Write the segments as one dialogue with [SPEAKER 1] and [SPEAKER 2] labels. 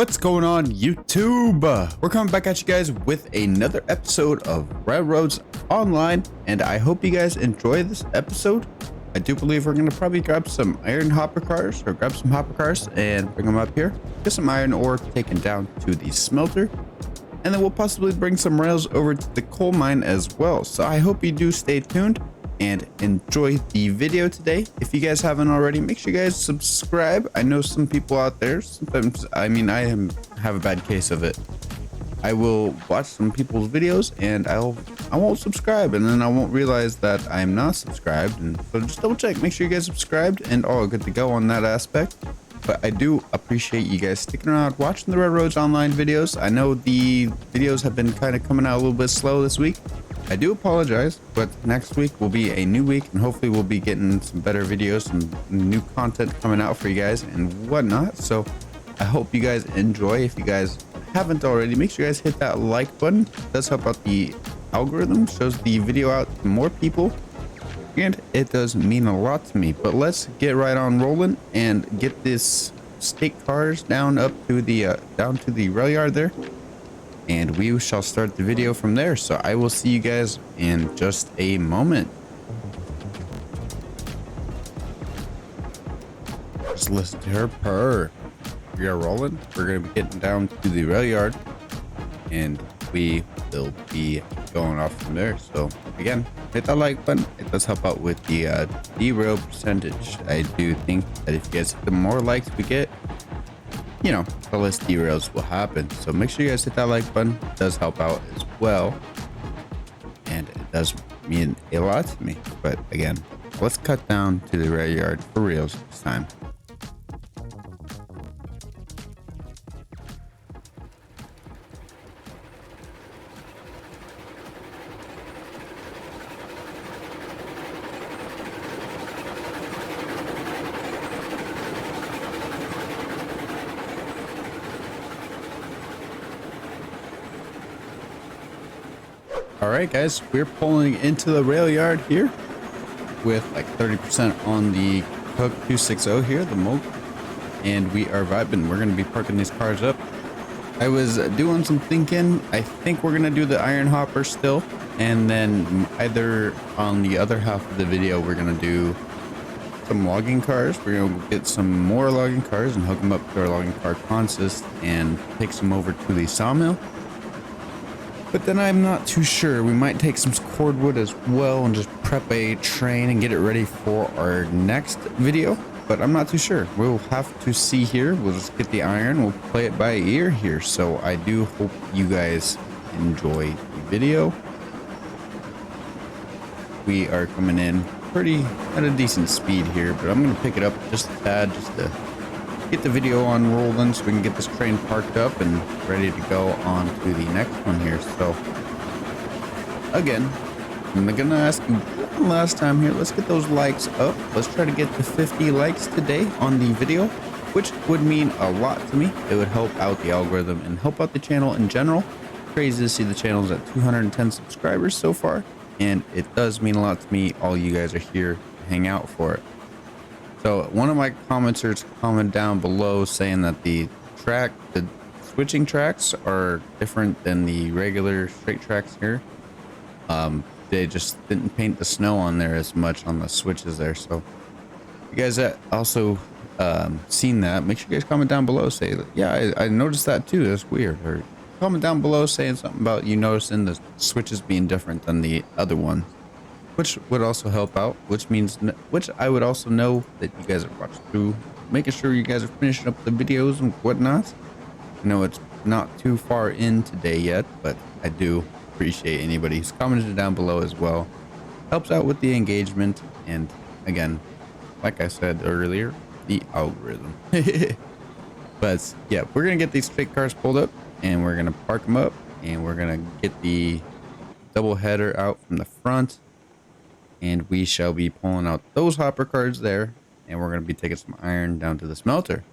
[SPEAKER 1] What's going on, YouTube? We're coming back at you guys with another episode of Railroads Online, and I hope you guys enjoy this episode. I do believe we're going to probably grab some iron hopper cars, or grab some hopper cars and bring them up here, get some iron ore taken down to the smelter, and then we'll possibly bring some rails over to the coal mine as well. So I hope you do stay tuned and enjoy the video today. If you guys haven't already, make sure you guys subscribe. I know some people out there, sometimes, I have a bad case of it. I will watch some people's videos and I won't subscribe, and then I won't realize that I'm not subscribed. And so just double check, make sure you guys subscribed and all good to go on that aspect. But I do appreciate you guys sticking around watching the Railroads Online videos. I know the videos have been kind of coming out a little bit slow this week. I do apologize, but next week will be a new week, and hopefully we'll be getting some better videos, some new content coming out for you guys and whatnot. So I hope you guys enjoy. If you guys haven't already, make sure you guys hit that like button. It does help out the algorithm, shows the video out to more people, and it does mean a lot to me. But let's get right on rolling and get this state cars down to the rail yard there, and we shall start the video from there. So I will see you guys in just a moment. Just listen to her purr. We are rolling. We're going to be getting down to the rail yard, and we will be going off from there. So again, hit that like button. It does help out with the derail percentage. I do think that if you guys hit the more likes we get, you know, the less derails will happen. So make sure you guys hit that like button. It does help out as well, and it does mean a lot to me. But again, let's cut down to the rail yard for reals this time. All right, guys, we're pulling into the rail yard here with like 30% on the Cook 260 here, the Moog, and we are vibing. We're going to be parking these cars up. I was doing some thinking. I think we're going to do the iron hopper still, and then either on the other half of the video, we're going to do some logging cars. We're going to get some more logging cars and hook them up to our logging car consist and take some over to the sawmill. But then I'm not too sure. We might take some cordwood as well and just prep a train and get it ready for our next video. But I'm not too sure. We'll have to see here. We'll just get the iron. We'll play it by ear here. So I do hope you guys enjoy the video. We are coming in at a decent speed here, but I'm going to pick it up just a tad just to get the video on rolling so we can get this train parked up and ready to go on to the next one here. So again, I'm gonna ask you one last time here, let's get those likes up. Let's try to get to 50 likes today on the video, which would mean a lot to me. It would help out the algorithm and help out the channel in general. Crazy to see the channel's at 210 subscribers so far, and it does mean a lot to me. All you guys are here to hang out for it. So one of my commenters commented down below saying that the switching tracks are different than the regular straight tracks here. They just didn't paint the snow on there as much on the switches there. So if you guys also seen that, make sure you guys comment down below. Say that, yeah, I noticed that too. That's weird. Or comment down below saying something about you noticing the switches being different than the other one, which would also help out, which I would also know that you guys are watching through, making sure you guys are finishing up the videos and whatnot. I know it's not too far in today yet, but I do appreciate anybody who's commented down below as well. Helps out with the engagement, and again, like I said earlier, the algorithm. But yeah, we're gonna get these straight cars pulled up, and we're gonna park them up, and we're gonna get the double header out from the front, and we shall be pulling out those hopper cars there, and we're going to be taking some iron down to the smelter.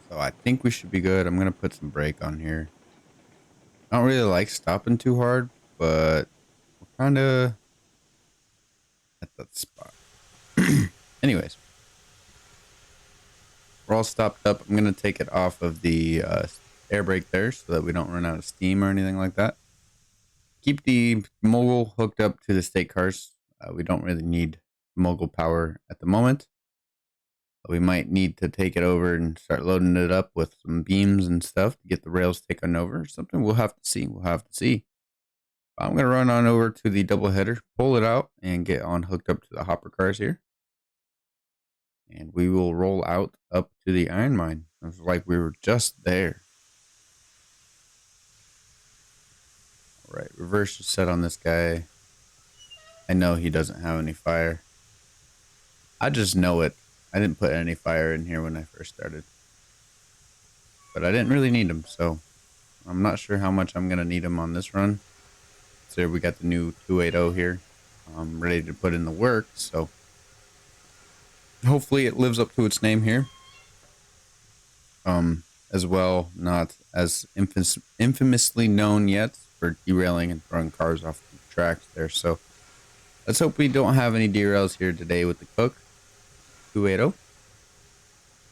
[SPEAKER 1] So I think we should be good. I'm going to put some brake on here. I don't really like stopping too hard, but we're kind of at that spot. Anyways, we're all stopped up. I'm going to take it off of the air brake there so that we don't run out of steam or anything like that. Keep the mogul hooked up to the state cars. We don't really need mogul power at the moment. We might need to take it over and start loading it up with some beams and stuff to get the rails taken over. Something we'll have to see. We'll have to see. I'm going to run on over to the double header, pull it out, and get on hooked up to the hopper cars here. And we will roll out up to the iron mine. It's like we were just there. All right, reverse is set on this guy. I know he doesn't have any fire. I just know it. I didn't put any fire in here when I first started. But I didn't really need them, so I'm not sure how much I'm going to need them on this run. So we got the new 280 here. I'm ready to put in the work, so hopefully it lives up to its name here. As well, not as infamously known yet for derailing and throwing cars off the tracks there. So let's hope we don't have any derails here today with the Cook 280.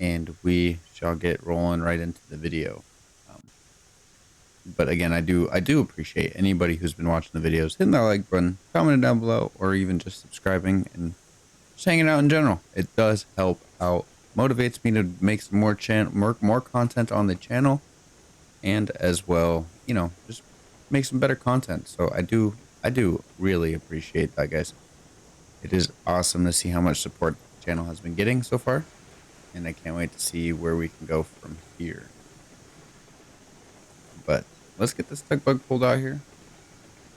[SPEAKER 1] And we shall get rolling right into the video. But again, I do appreciate anybody who's been watching the videos, hitting that like button, commenting down below, or even just subscribing and just hanging out in general. It does help out. Motivates me to make some more content on the channel, and as well, you know, just make some better content. So I do really appreciate that, guys. It is awesome to see how much support the channel has been getting so far, and I can't wait to see where we can go from here. But let's get this tug bug pulled out here.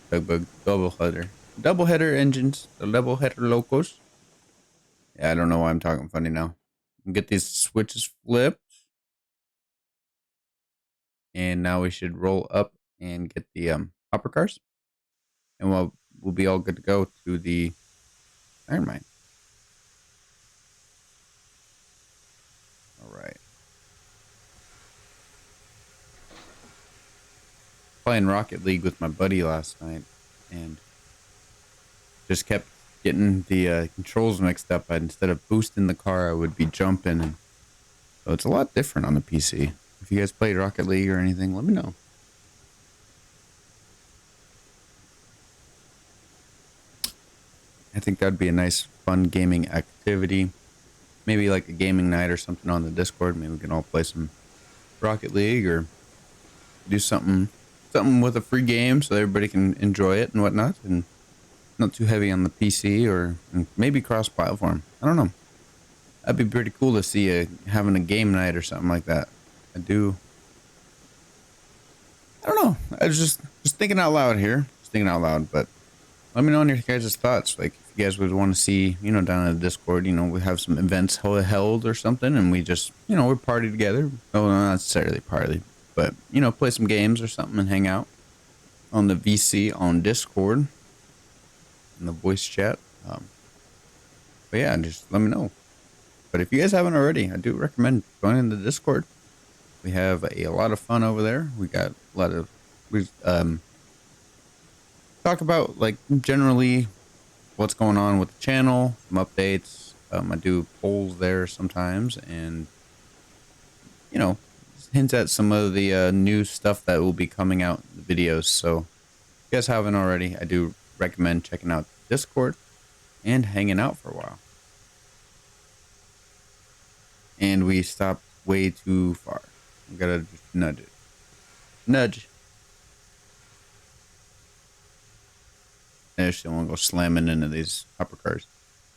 [SPEAKER 1] Tug bug double header engines, the double header locos. Yeah, I don't know why I'm talking funny now. Get these switches flipped, and now we should roll up and get the hopper cars, and we'll be all good to go to the iron mine. All right. Playing Rocket League with my buddy last night, and just kept getting the controls mixed up. Instead of boosting the car, I would be jumping, and so it's a lot different on the PC. If you guys played Rocket League or anything, let me know. I think that'd be a nice, fun gaming activity. Maybe like a gaming night or something on the Discord. Maybe we can all play some Rocket League or do something with a free game so everybody can enjoy it and whatnot, and not too heavy on the PC, or maybe cross-platform. I don't know. That'd be pretty cool to see having a game night or something like that. I don't know. I was just thinking out loud here. Just thinking out loud, but let me know on your guys' thoughts. Like, if you guys would want to see, you know, down in the Discord, you know, we have some events held or something, and we just, you know, we party together. Oh, not necessarily party, but, you know, play some games or something and hang out on the VC on Discord in the voice chat. But yeah, just let me know. But if you guys haven't already, I do recommend joining the Discord. We have a lot of fun over there. We got a lot of, we talk about, like, generally what's going on with the channel, some updates. I do polls there sometimes, and, you know, hint at some of the new stuff that will be coming out in the videos. So if you guys haven't already, I do recommend checking out Discord and hanging out for a while. And we stopped way too far. We gotta just nudge it. Nudge. I just don't want to go slamming into these hopper cars.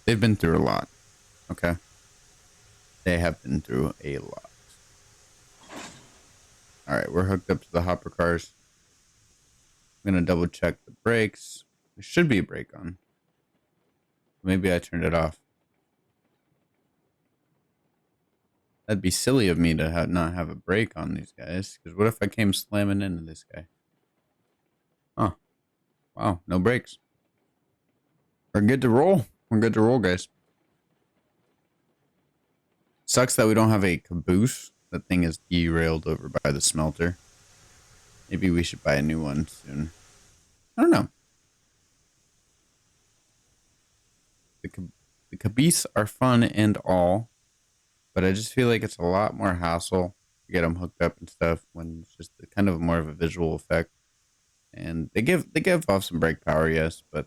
[SPEAKER 1] They've been through a lot. Okay. They have been through a lot. Alright, we're hooked up to the hopper cars. I'm gonna double check the brakes. There should be a brake on. Maybe I turned it off. That'd be silly of me to not have a brake on these guys. Because what if I came slamming into this guy? Huh. Wow, no brakes. We're good to roll. We're good to roll, guys. Sucks that we don't have a caboose. That thing is derailed over by the smelter. Maybe we should buy a new one soon. I don't know. The caboose are fun and all, but I just feel like it's a lot more hassle to get them hooked up and stuff when it's just kind of more of a visual effect. And they give off some brake power, yes, but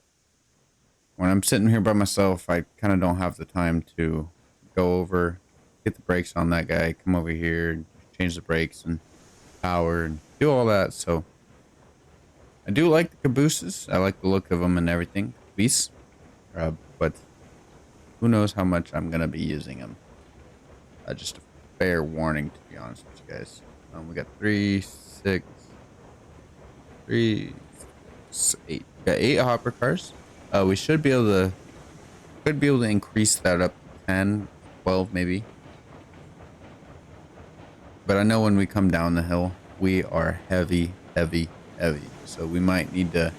[SPEAKER 1] when I'm sitting here by myself, I kind of don't have the time to go over, get the brakes on that guy, come over here and change the brakes and power and do all that. So I do like the cabooses. I like the look of them and everything. Caboose. But who knows how much I'm going to be using them. Just a fair warning, to be honest with you guys. We got 3, 6, 3, 8. We got 8 hopper cars. We should be able to increase that up to 10, 12 maybe. But I know when we come down the hill, we are heavy. So we might need to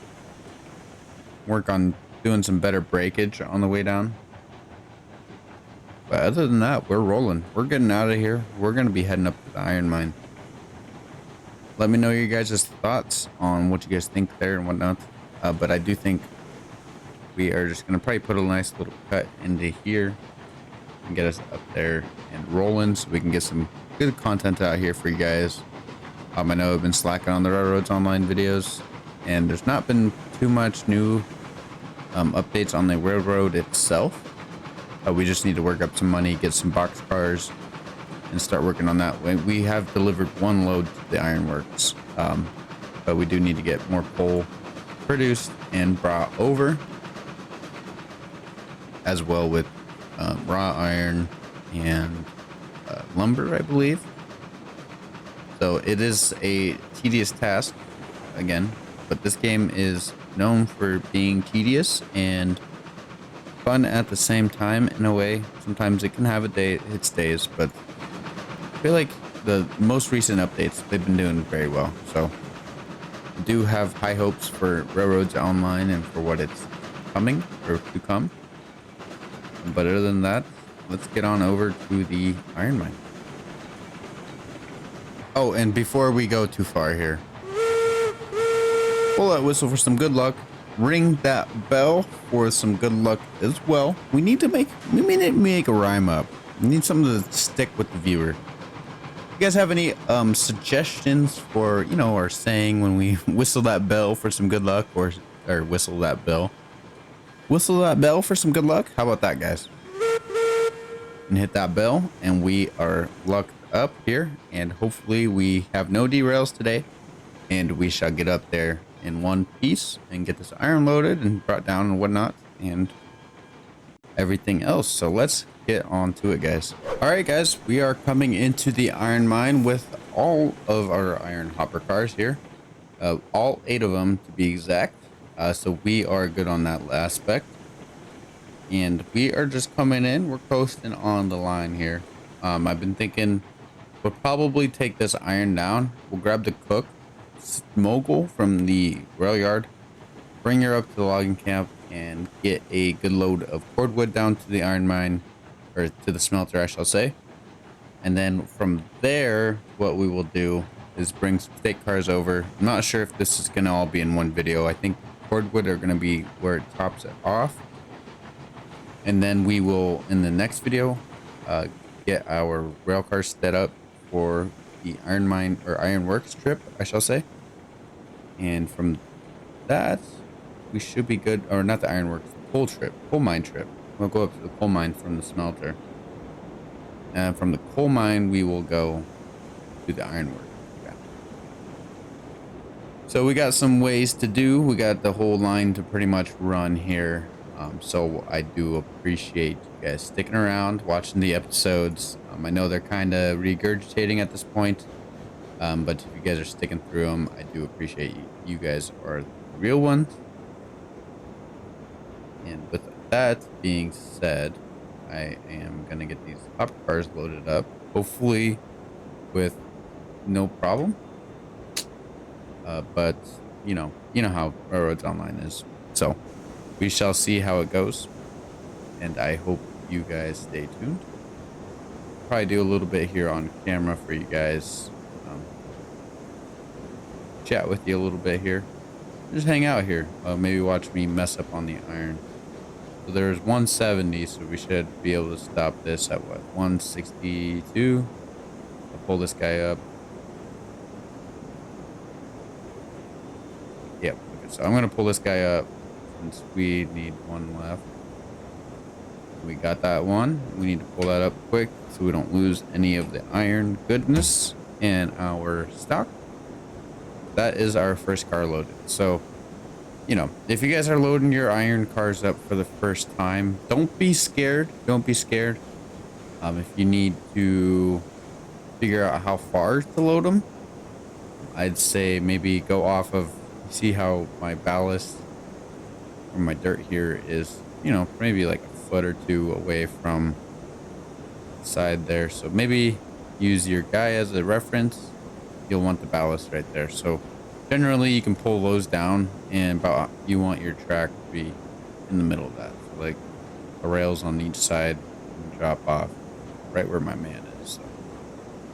[SPEAKER 1] work on doing some better breakage on the way down. But other than that, we're rolling. We're getting out of here. We're going to be heading up to the iron mine. Let me know your guys' thoughts on what you guys think there and whatnot. But I do think we are just going to probably put a nice little cut into here and get us up there and rolling so we can get some good content out here for you guys. I know I've been slacking on the Railroads Online videos, and there's not been too much new updates on the railroad itself. We just need to work up some money, get some box cars, and start working on that. We have delivered 1 load to the ironworks, but we do need to get more coal produced and brought over, as well with raw iron and lumber, I believe. So it is a tedious task, again, but this game is known for being tedious and fun at the same time in a way. Sometimes it can have its days, but I feel like the most recent updates, they've been doing very well. So I do have high hopes for Railroads Online and for what it's coming or to come. But other than that, let's get on over to the iron mine. Oh, and before we go too far here, pull that whistle for some good luck. Ring that bell for some good luck as well. We need to make a rhyme up. We need something to stick with the viewer. You guys have any suggestions for, you know, our saying when we whistle that bell for some good luck, or whistle that bell for some good luck? How about that, guys? And hit that bell, and we are lucked up here, and hopefully we have no derails today, and we shall get up there in one piece and get this iron loaded and brought down and whatnot and everything else. So let's get on to it, guys. All right, guys, we are coming into the iron mine with all of our iron hopper cars here, all 8 of them to be exact. So we are good on that aspect, and we are just coming in. We're coasting on the line here. I've been thinking we'll probably take this iron down. We'll grab the cook mogul from the rail yard, bring her up to the logging camp, and get a good load of cordwood down to the iron mine, or to the smelter, I shall say. And then from there, what we will do is bring some stake cars over. I'm not sure if this is going to all be in one video. I think cordwood are going to be where it tops it off. And then we will, in the next video, get our rail cars set up for the iron mine, or ironworks trip, I shall say. And from that, we should be good. Or not the ironworks, the coal mine trip. We'll go up to the coal mine from the smelter. And from the coal mine, we will go to the ironworks. Okay. So we got some ways to do. We got the whole line to pretty much run here. So I do appreciate you guys sticking around, watching the episodes. I know they're kind of regurgitating at this point, but if you guys are sticking through them, I do appreciate you. You guys are the real ones. And with that being said, I am going to get these hopper cars loaded up, hopefully with no problem. But you know how Railroads Online is. So we shall see how it goes, and I hope you guys stay tuned. Probably do a little bit here on camera for you guys, chat with you a little bit here, just hang out here, maybe watch me mess up on the iron. So there's 170, so we should be able to stop this at what, 162. I'll pull this guy up. Yep. Okay, so I'm gonna pull this guy up since we need one left. We got that one. We need to pull that up quick so we don't lose any of the iron goodness in our stock. That is our first car loaded. So, you know, if you guys are loading your iron cars up for the first time, don't be scared. Don't be scared. If you need to figure out how far to load them, I'd say maybe go off of, see how my ballast or my dirt here is, you know, maybe like a foot or two away from the side there. So maybe use your guy as a reference. You'll want the ballast right there. So generally you can pull those down, and about you want your track to be in the middle of that. So like the rails on each side and drop off right where my man is. So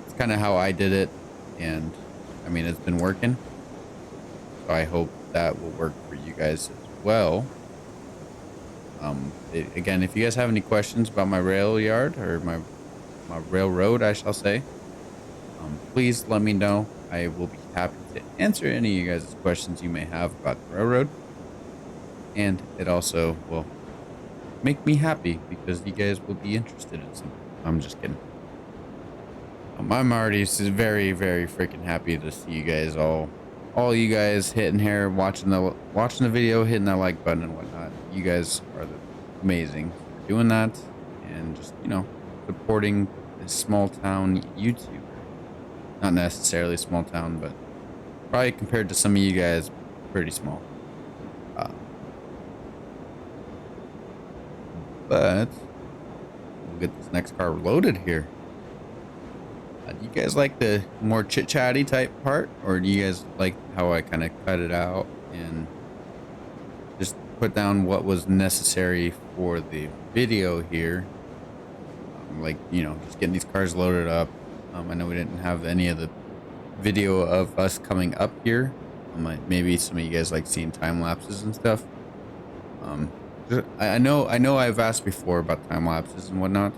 [SPEAKER 1] it's kind of how I did it, and I mean, it's been working. So I hope that will work for you guys as well. Again, if you guys have any questions about my rail yard or my railroad, I shall say, please let me know. I will be happy to answer any of you guys' questions you may have about the railroad. And it also will make me happy because you guys will be interested in something. I'm just kidding. I'm already very, very freaking happy to see you guys all you guys hitting here, watching the video, hitting that like button and whatnot. You guys are amazing for doing that, and just, you know, supporting a small town YouTuber. Not necessarily small town, but probably compared to some of you guys, pretty small. But we'll get this next car loaded here. Do you guys like the more chit-chatty type part, or do you guys like how I kind of cut it out and just put down what was necessary for the video here? Like, you know, just getting these cars loaded up. I know we didn't have any of the video of us coming up here. Maybe some of you guys like seeing time lapses and stuff. I know I've asked before about time lapses and whatnot.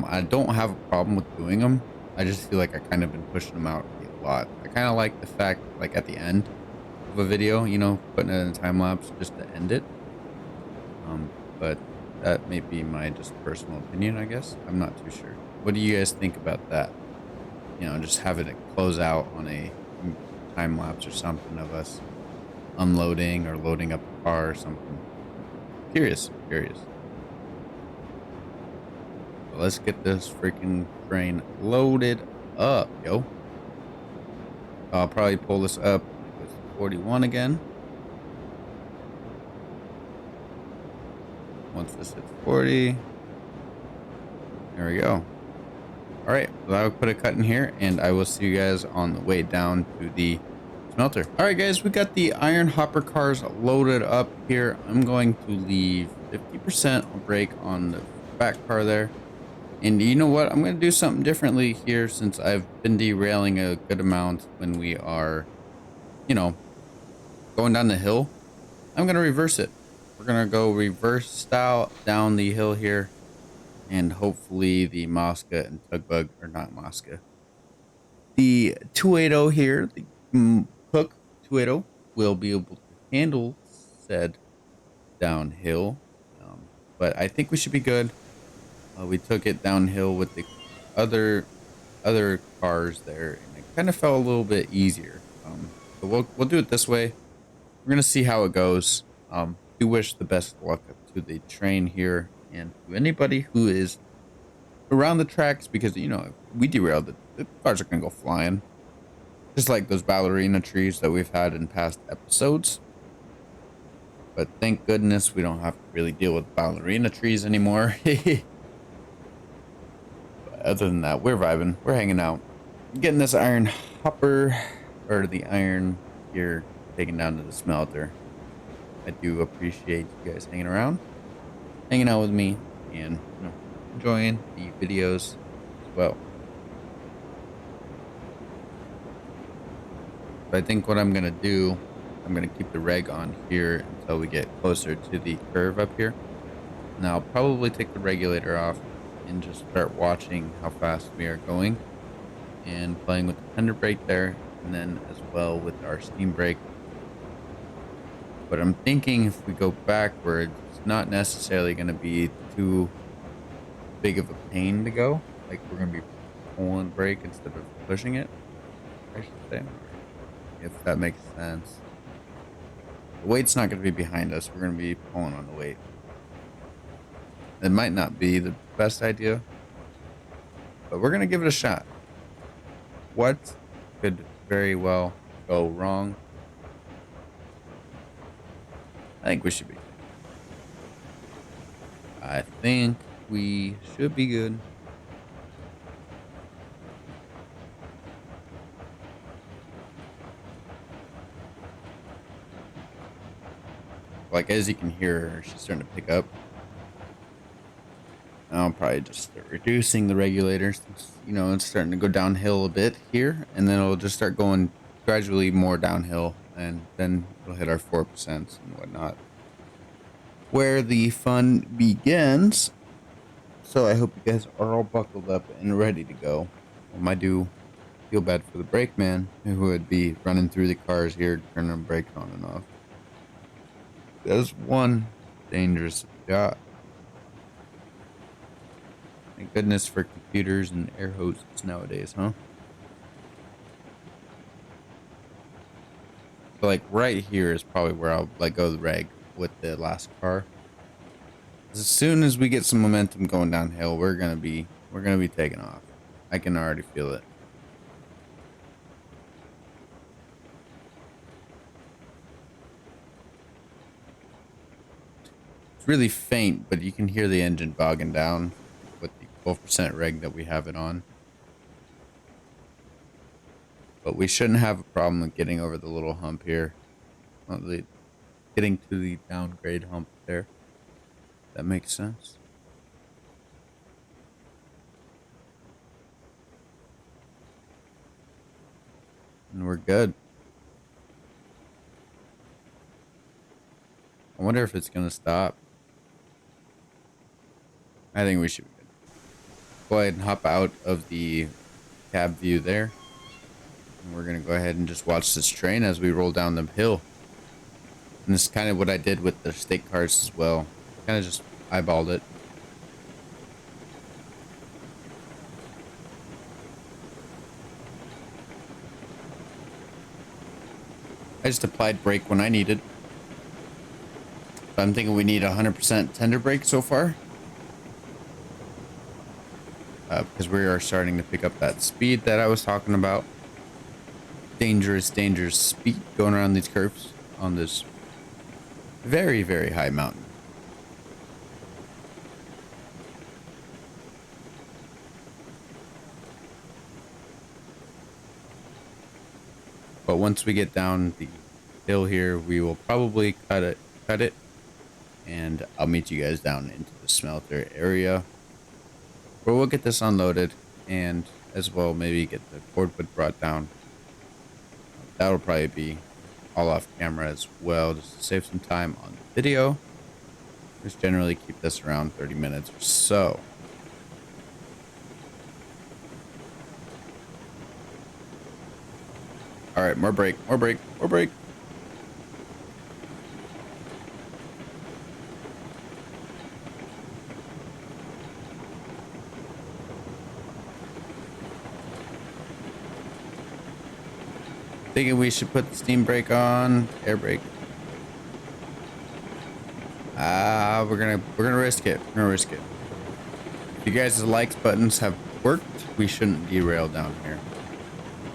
[SPEAKER 1] I don't have a problem with doing them. I just feel like I kind of been pushing them out a lot. I kind of like the fact, like at the end of a video, you know, putting it in a time lapse just to end it. But that may be my just personal opinion, I guess. I'm not too sure. What do you guys think about that? You know, just having it close out on a time lapse or something of us unloading or loading up a car or something. Curious. Well, let's get this freaking train loaded up, yo. I'll probably pull this up with 41 again. Once this hits 40. There we go. All right, well, I'll put a cut in here, and I will see you guys on the way down to the smelter. All right, guys, we got the iron hopper cars loaded up here. I'm going to leave 50% brake on the back car there. And you know what? I'm going to do something differently here since I've been derailing a good amount when we are, you know, going down the hill. I'm going to reverse it. We're going to go reverse style down the hill here. And hopefully the Mosca and Tugbug, or not Mosca, the 280 here, the Hook 280, will be able to handle said downhill. But I think we should be good. We took it downhill with the other cars there, and it kind of felt a little bit easier. So we'll do it this way. We're gonna see how it goes. Do wish the best luck to the train here and to anybody who is around the tracks, because, you know, if we derailed it, the cars are gonna go flying, just like those ballerina trees that we've had in past episodes. But thank goodness we don't have to really deal with ballerina trees anymore. Other than that, we're vibing, we're hanging out, getting this iron hopper, or the iron here, taken down to the smelter. I do appreciate you guys hanging around, hanging out with me, and, you know, enjoying the videos as well. So I think what I'm gonna do, I'm gonna keep the reg on here until we get closer to the curve up here. Now I'll probably take the regulator off and just start watching how fast we are going and playing with the tender brake there, and then as well with our steam brake. But I'm thinking if we go backwards, it's not necessarily going to be too big of a pain to go. Like we're going to be pulling brake instead of pushing it, I should say, if that makes sense. The weight's not going to be behind us. We're going to be pulling on the weight. It might not be the best idea, but we're going to give it a shot. What could very well go wrong? I think we should be. I think we should be good. Like, as you can hear her, she's starting to pick up. I'll probably just start reducing the regulators. You know, it's starting to go downhill a bit here, and then it'll just start going gradually more downhill, and then we'll hit our 4% and whatnot. Where the fun begins. So I hope you guys are all buckled up and ready to go. I do feel bad for the brakeman who would be running through the cars here, turning the brakes on and off. That's one dangerous job. Thank goodness for computers and air hoses nowadays, huh? So like right here is probably where I'll let go of the reg with the last car. As soon as we get some momentum going downhill, we're gonna be taking off. I can already feel it. It's really faint, but you can hear the engine bogging down with the 12% reg that we have it on. But we shouldn't have a problem with getting over the little hump here. Getting to the downgrade hump there. That makes sense. And we're good. I wonder if it's gonna stop. I think we should be good. Go ahead and hop out of the cab view there. And we're gonna go ahead and just watch this train as we roll down the hill. And this is kind of what I did with the state cars as well. Kind of just eyeballed it. I just applied brake when I needed. I'm thinking we need 100% tender brake so far. Because we are starting to pick up that speed that I was talking about. Dangerous speed going around these curves on this very, very high mountain. But once we get down the hill here, we will probably cut it, and I'll meet you guys down into the smelter area, where we'll get this unloaded, and as well maybe get the cordwood brought down. That'll probably be all off camera as well, just to save some time on the video. Just generally keep this around 30 minutes or so. All right, more brake. Thinking we should put the steam brake on, air brake. We're gonna risk it. If you guys' likes buttons have worked, we shouldn't derail down here.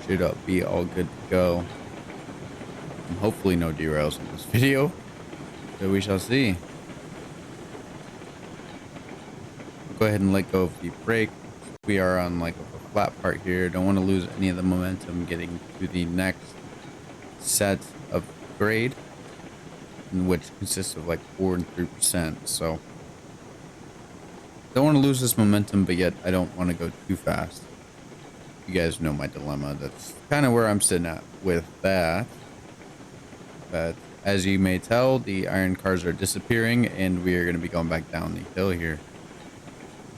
[SPEAKER 1] Should be all good to go. And hopefully no derails in this video. So we shall see. Go ahead and let go of the brake. We are on like a flat part here. Don't want to lose any of the momentum getting to the next set of grade, which consists of like 4 and 3%. So don't want to lose this momentum, but yet I don't want to go too fast. You guys know my dilemma. That's kind of where I'm sitting at with that. But As you may tell, the iron cars are disappearing and we are going to be going back down the hill here.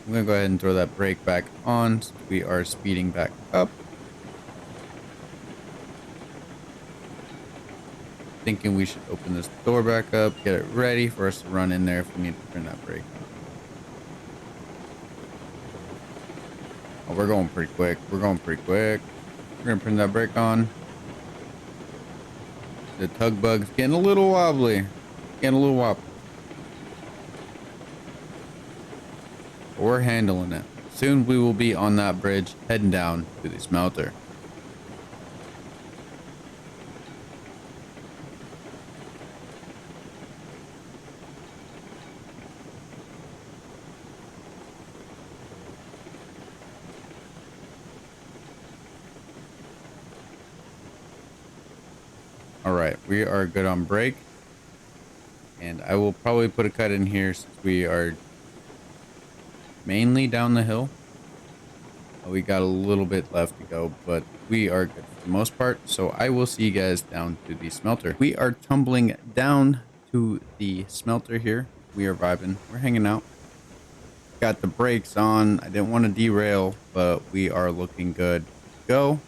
[SPEAKER 1] I'm going to go ahead and throw that brake back on since we are speeding back up. Thinking we should open this door back up, get it ready for us to run in there if we need to turn that brake on. Oh, we're going pretty quick. We're going pretty quick. We're going to turn that brake on. The tug bug's getting a little wobbly. Getting a little wobbly. But we're handling it. Soon we will be on that bridge heading down to the smelter. All right, we are good on brake. And I will probably put a cut in here since we are mainly down the hill. We got a little bit left to go, but we are good for the most part. So I will see you guys down to the smelter. We are tumbling down to the smelter here. We are vibing. We're hanging out. Got the brakes on. I didn't want to derail, but we are looking good to go.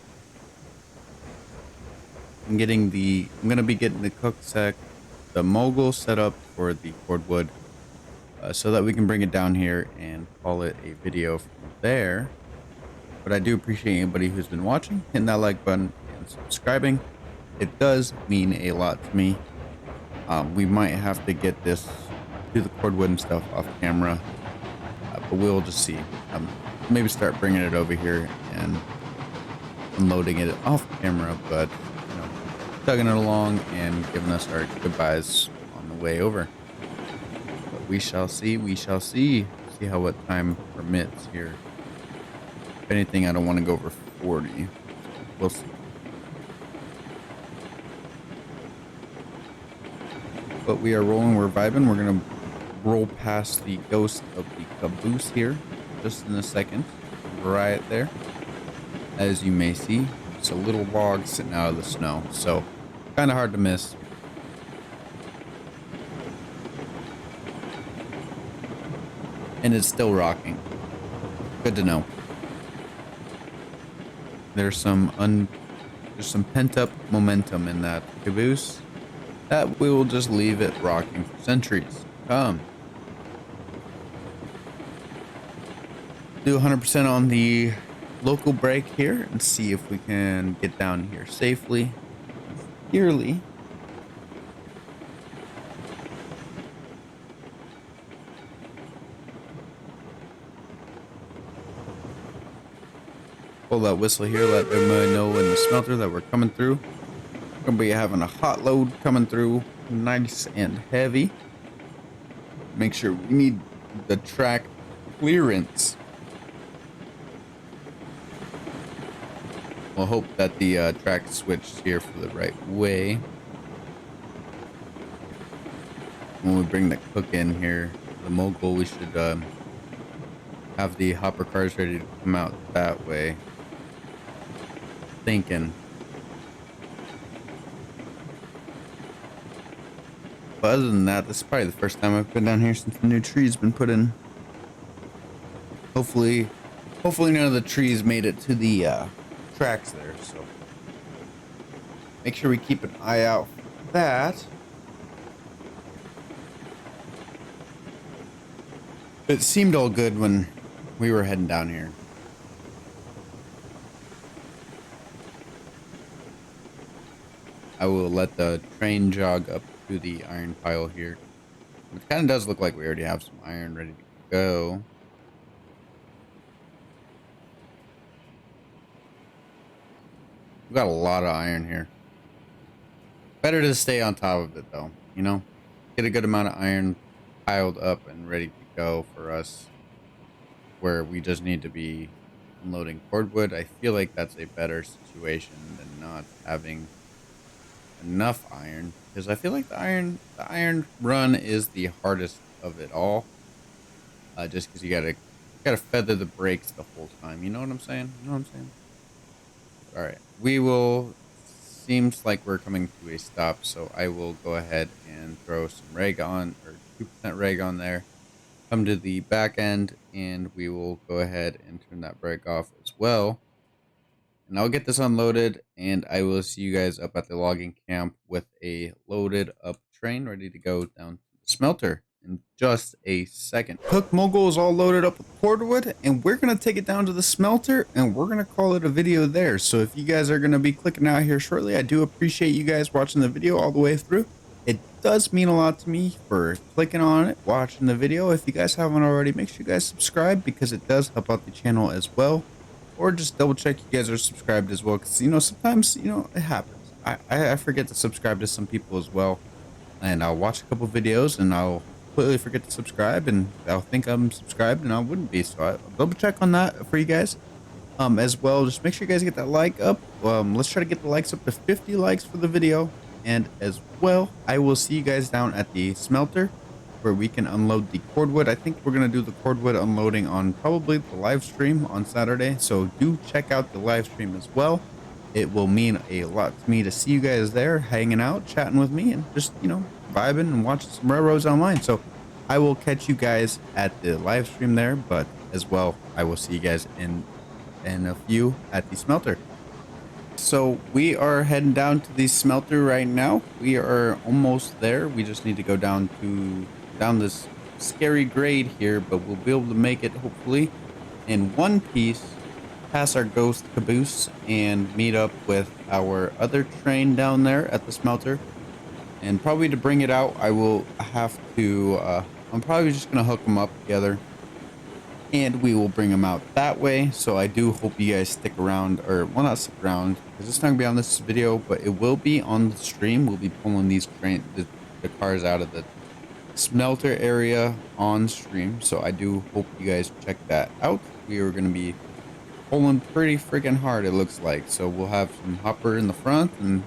[SPEAKER 1] I'm going to be getting the cook sec, the mogul set up for the cordwood, so that we can bring it down here and call it a video from there. But I do appreciate anybody who's been watching, hitting that like button and subscribing. It does mean a lot to me. We might have to get this, do the cordwood and stuff off camera, but we'll just see. Maybe start bringing it over here and unloading it off camera, but you know, tugging it along and giving us our goodbyes on the way over. But we shall see. We shall see. See how what time permits here. If anything, I don't want to go over 40. We'll see. But we are rolling. We're vibing. We're going to roll past the ghost of the caboose here just in a second. Right there. As you may see, it's a little log sitting out of the snow. So kind of hard to miss. And it's still rocking. Good to know. There's some pent-up momentum in that caboose that we will just leave it rocking for centuries to come. Do 100% on the local brake here and see if we can get down here safely, securely. Pull that whistle here, let everybody know in the smelter that we're coming through. We're gonna be having a hot load coming through, nice and heavy. Make sure we need the track clearance. We'll hope that the track switched here for the right way. When we bring the cook in here, the mogul, we should have the hopper cars ready to come out that way. Thinking. But other than that, this is probably the first time I've been down here since the new tree's been put in. Hopefully none of the trees made it to the tracks there, so make sure we keep an eye out for that. It seemed all good when we were heading down here. I will let the train jog up to the iron pile here. It kind of does look like we already have some iron ready to go. We've got a lot of iron here. Better to stay on top of it though, you know? Get a good amount of iron piled up and ready to go for us. Where we just need to be unloading cordwood. I feel like that's a better situation than not having enough iron, because I feel like the iron run is the hardest of it all. Just because you gotta feather the brakes the whole time. You know what I'm saying? You know what I'm saying? All right, we will seems like we're coming to a stop, so I will go ahead and throw some reg on, or 2% reg on there. Come to the back end, and we will go ahead and turn that brake off as well. And I'll get this unloaded, and I will see you guys up at the logging camp with a loaded up train ready to go down to the smelter in just a second. Cook Mogul is all loaded up with cordwood, and we're going to take it down to the smelter, and we're going to call it a video there. So if you guys are going to be clicking out here shortly, I do appreciate you guys watching the video all the way through. It does mean a lot to me for clicking on it, watching the video. If you guys haven't already, make sure you guys subscribe, because it does help out the channel as well. Or just double check you guys are subscribed as well, because sometimes it happens. I forget to subscribe to some people as well, and I'll watch a couple videos and I'll completely forget to subscribe, and I'll think I'm subscribed and I wouldn't be. So I'll double check on that for you guys. As well, just make sure you guys get that like up. Let's try to get the likes up to 50 likes for the video. And as well, I will see you guys down at the smelter, where we can unload the cordwood. I think we're going to do the cordwood unloading on probably the live stream on Saturday. So do check out the live stream as well. It will mean a lot to me to see you guys there, hanging out, chatting with me, and just, vibing and watching some railroads online. So I will catch you guys at the live stream there, but as well, I will see you guys in a few at the smelter. So we are heading down to the smelter right now. We are almost there. We just need to go down this scary grade here, but we'll be able to make it hopefully in one piece, pass our ghost caboose, and meet up with our other train down there at the smelter. And probably to bring it out, I will have to I'm probably just gonna hook them up together, and we will bring them out that way. So I do hope you guys stick around, or well, not stick around, because it's not gonna be on this video, but it will be on the stream. We'll be pulling these the cars out of the smelter area on stream, so I do hope you guys check that out. We are going to be pulling pretty freaking hard, it looks like. So we'll have some hopper in the front and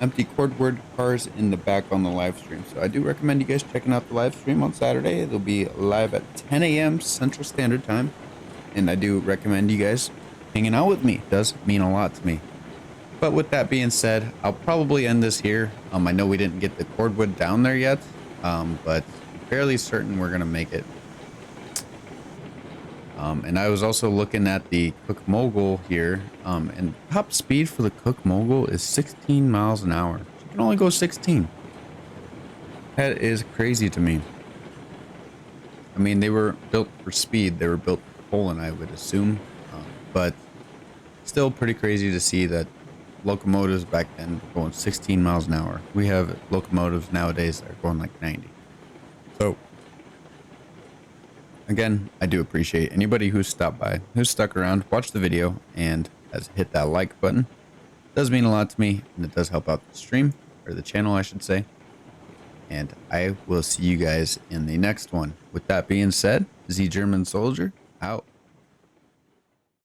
[SPEAKER 1] empty cordwood cars in the back on the live stream. So I do recommend you guys checking out the live stream on Saturday. It'll be live at 10 a.m. Central Standard Time, and I do recommend you guys hanging out with me. It does mean a lot to me. But with that being said, I'll probably end this here. I know we didn't get the cordwood down there yet, but I'm fairly certain we're gonna make it. And I was also looking at the Cook Mogul here, and top speed for the Cook Mogul is 16 miles an hour. You can only go 16. That is crazy to me. I mean, they were built for speed. They were built for pulling, I would assume, but still pretty crazy to see that locomotives back then going 16 miles an hour. We have locomotives nowadays that are going like 90. So again, I do appreciate anybody who's stopped by, who's stuck around, watched the video, and has hit that like button. It does mean a lot to me, and it does help out the stream, or the channel I should say. And I will see you guys in the next one. With that being said, Z German Soldier out.